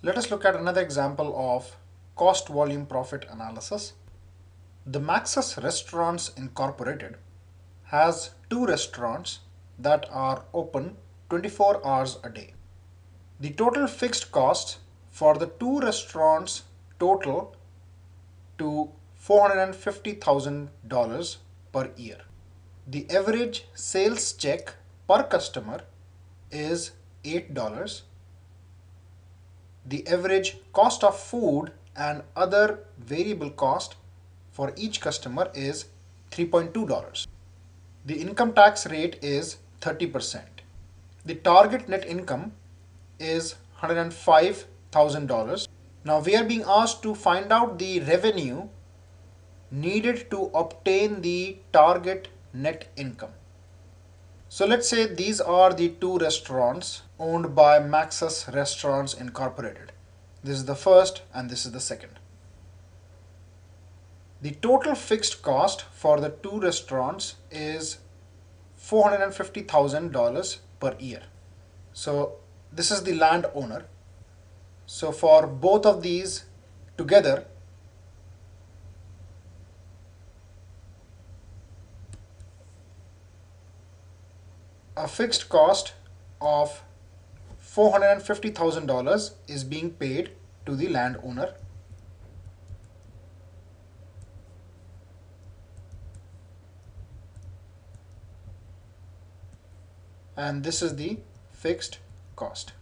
Let us look at another example of cost volume profit analysis. The Maxis Restaurants Incorporated has two restaurants that are open 24 hours a day. The total fixed costs for the two restaurants total to $450,000 per year. The average sales check per customer is $8. The average cost of food and other variable cost for each customer is $3.2. The income tax rate is 30%. The target net income is $105,000. Now we are being asked to find out the revenue needed to obtain the target net income. So let's say these are the two restaurants owned by Maxis Restaurants Incorporated. This is the first and this is the second. The total fixed cost for the two restaurants is $450,000 per year. So this is the landowner. So for both of these together, a fixed cost of $450,000 is being paid to the landowner. And this is the fixed cost.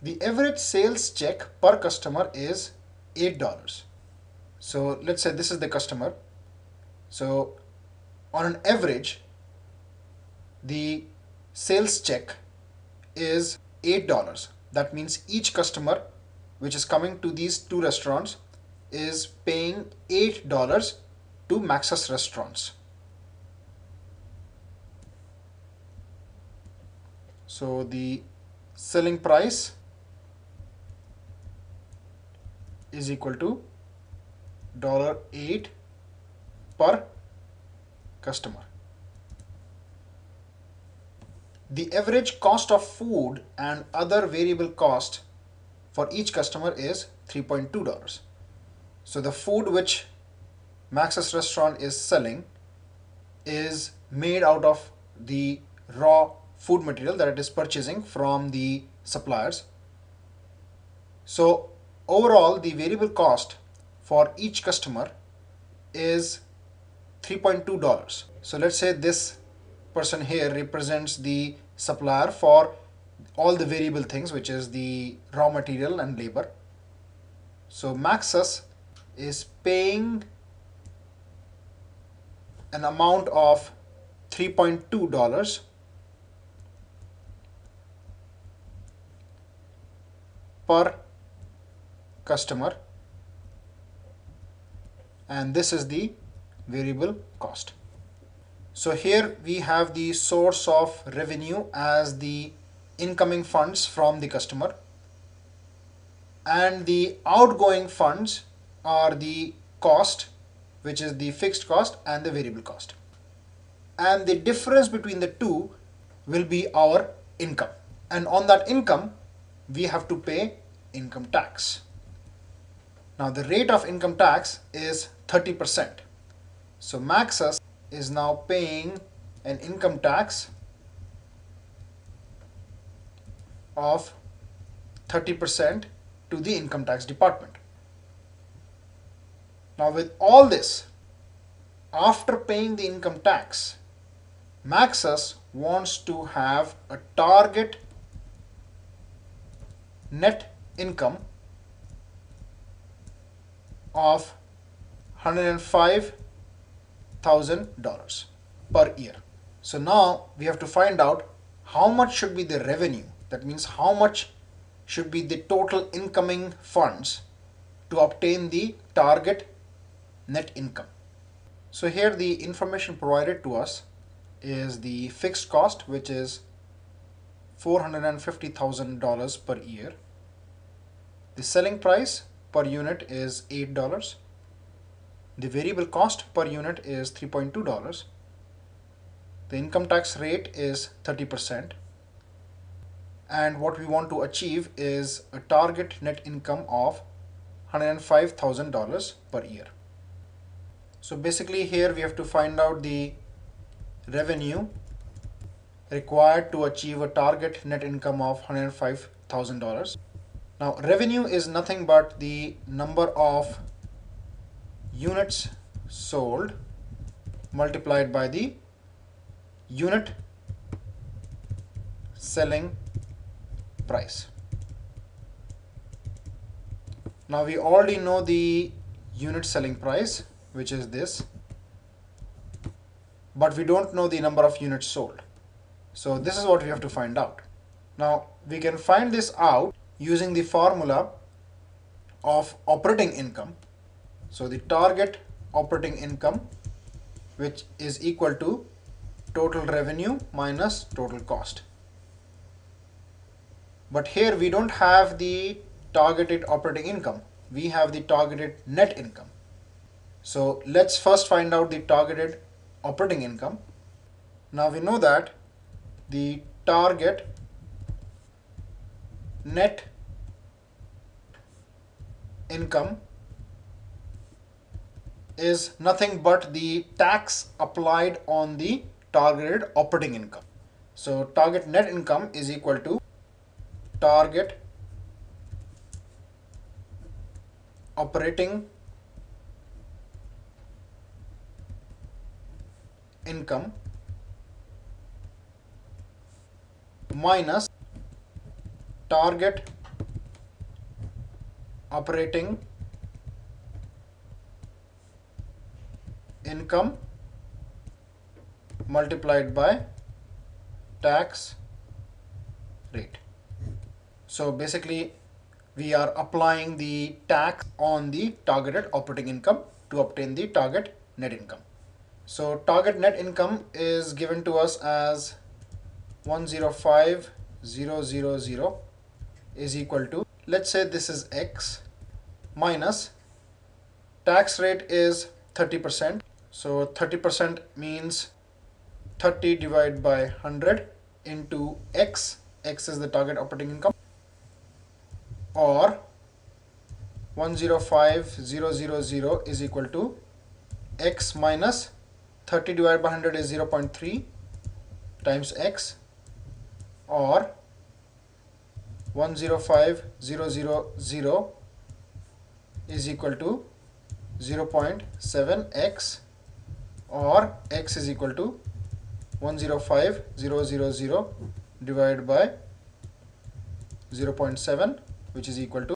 The average sales check per customer is $8. So let's say this is the customer. So on an average, the sales check is $8. That means each customer which is coming to these two restaurants is paying $8 to Maxis Restaurants. So the selling price is equal to $8 per customer. The average cost of food and other variable cost for each customer is $3.2. So the food which Maxis Restaurant is selling is made out of the raw food material that it is purchasing from the suppliers. So overall, the variable cost for each customer is $3.2. So let's say this person here represents the supplier for all the variable things, which is the raw material and labor. So Maxis is paying an amount of $3.2 per customer, and this is the variable cost. So here we have the source of revenue as the incoming funds from the customer, and the outgoing funds are the cost, which is the fixed cost and the variable cost, and the difference between the two will be our income, and on that income we have to pay income tax. Now the rate of income tax is 30%. So Maxis is now paying an income tax of 30% to the income tax department. Now with all this, after paying the income tax, Maxis wants to have a target net income of $105,000 per year. So now we have to find out how much should be the revenue. That means how much should be the total incoming funds to obtain the target net income. So here the information provided to us is the fixed cost, which is $450,000 per year. The selling price per unit is $8. The variable cost per unit is $3.2. The income tax rate is 30%. and what we want to achieve is a target net income of $105,000 per year. So basically here we have to find out the revenue required to achieve a target net income of $105,000. Now revenue is nothing but the number of units sold multiplied by the unit selling price. Now we already know the unit selling price, which is this, but we don't know the number of units sold. So this is what we have to find out. Now we can find this out using the formula of operating income. So the target operating income, which is equal to total revenue minus total cost. But here we don't have the targeted operating income. We have the targeted net income. So let's first find out the targeted operating income. Now we know that the target net income is nothing but the tax applied on the targeted operating income. So target net income is equal to target operating income minus target operating income multiplied by tax rate. So basically we are applying the tax on the targeted operating income to obtain the target net income. So target net income is given to us as 105,000 is equal to, let's say this is X, minus tax rate is 30%. So 30% means 30 divided by 100 into X. X is the target operating income, or 105,000 is equal to X minus 30 divided by 100 is 0.3 times X, or 105,000 is equal to 0.7x, or X is equal to 105,000 divided by 0.7, which is equal to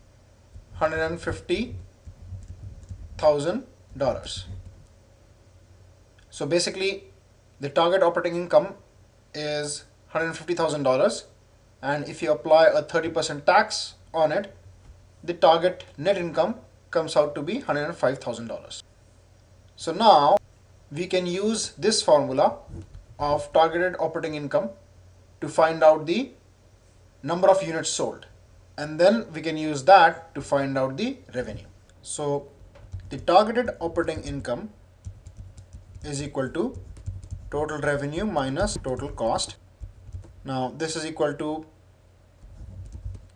$150,000. So basically the target operating income is $150,000, and if you apply a 30% tax on it, the target net income comes out to be $105,000. So now we can use this formula of targeted operating income to find out the number of units sold, and then we can use that to find out the revenue. So the targeted operating income is equal to total revenue minus total cost. Now this is equal to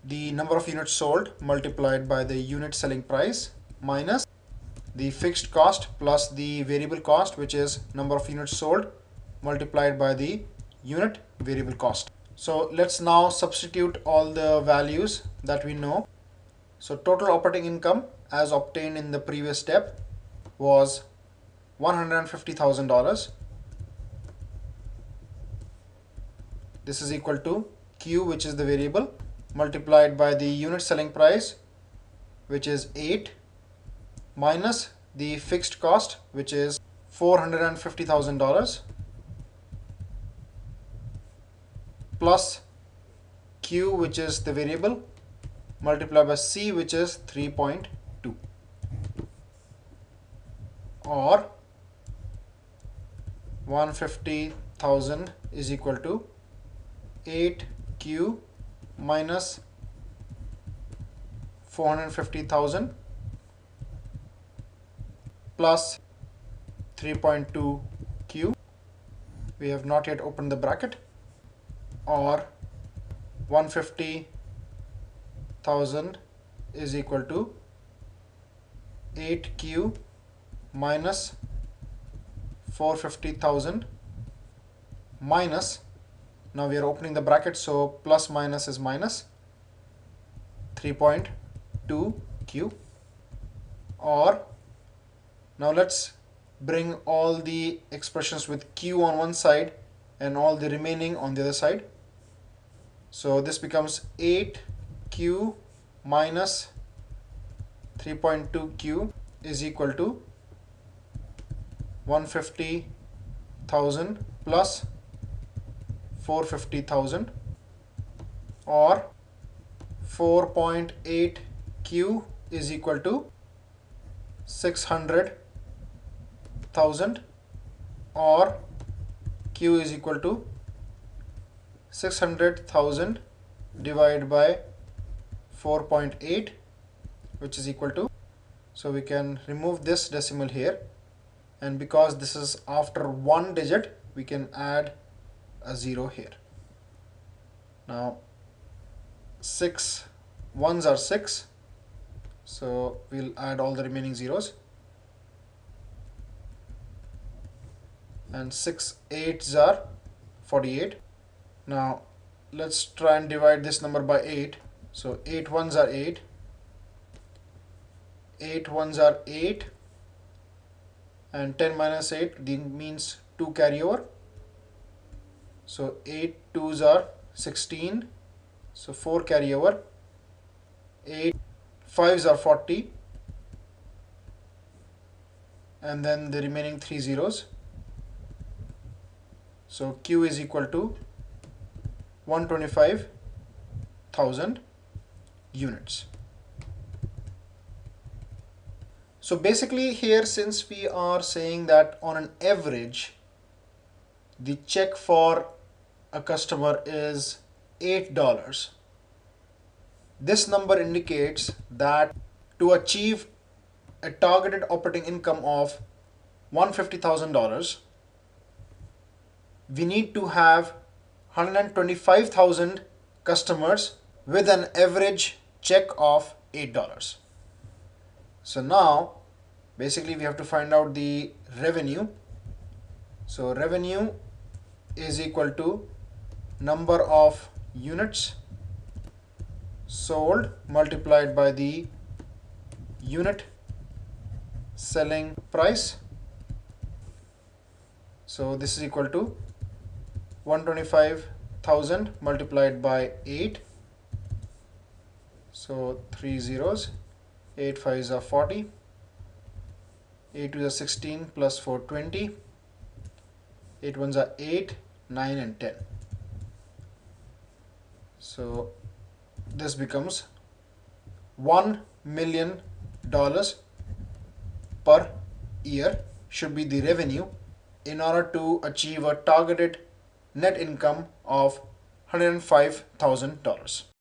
the number of units sold multiplied by the unit selling price minus the fixed cost plus the variable cost, which is number of units sold multiplied by the unit variable cost. So let's now substitute all the values that we know. So total operating income as obtained in the previous step was $150,000. This is equal to Q, which is the variable, multiplied by the unit selling price, which is 8, minus the fixed cost, which is $450,000, plus Q, which is the variable, multiplied by C, which is 3.2, or 150,000 is equal to 8Q minus 450,000 plus 3.2Q. We have not yet opened the bracket, or 150,000 is equal to 8Q minus 450,000 minus, now we are opening the bracket, so plus minus is minus 3.2Q, or now let's bring all the expressions with Q on one side and all the remaining on the other side. So this becomes 8Q minus 3.2Q is equal to 150,000 plus 450,000, or 4.8Q is equal to 600,000, or Q is equal to 600,000 divided by 4.8, which is equal to, so we can remove this decimal here, and because this is after one digit, we can add a 0 here. Now 6 ones are 6, so we'll add all the remaining zeros, and 6 eights are 48. Now let's try and divide this number by 8. So 8 ones are 8, 8 ones are 8, and 10 minus 8 means 2 carry over. So 8 twos are 16, so 4 carry over. 8 fives are 40, and then the remaining 3 zeros. So Q is equal to 125,000 units. So basically here, since we are saying that on an average the check for a customer is $8, this number indicates that to achieve a targeted operating income of $150,000, we need to have 125,000 customers with an average check of $8. So now basically we have to find out the revenue. So revenue is equal to number of units sold multiplied by the unit selling price. So this is equal to 125,000 multiplied by 8. So 3 zeros, 8 fives are 40, 8 twos are 16 plus 4 20, 8 ones are 8, 9 and 10. So this becomes $1 million per year should be the revenue in order to achieve a targeted net income of $105,000.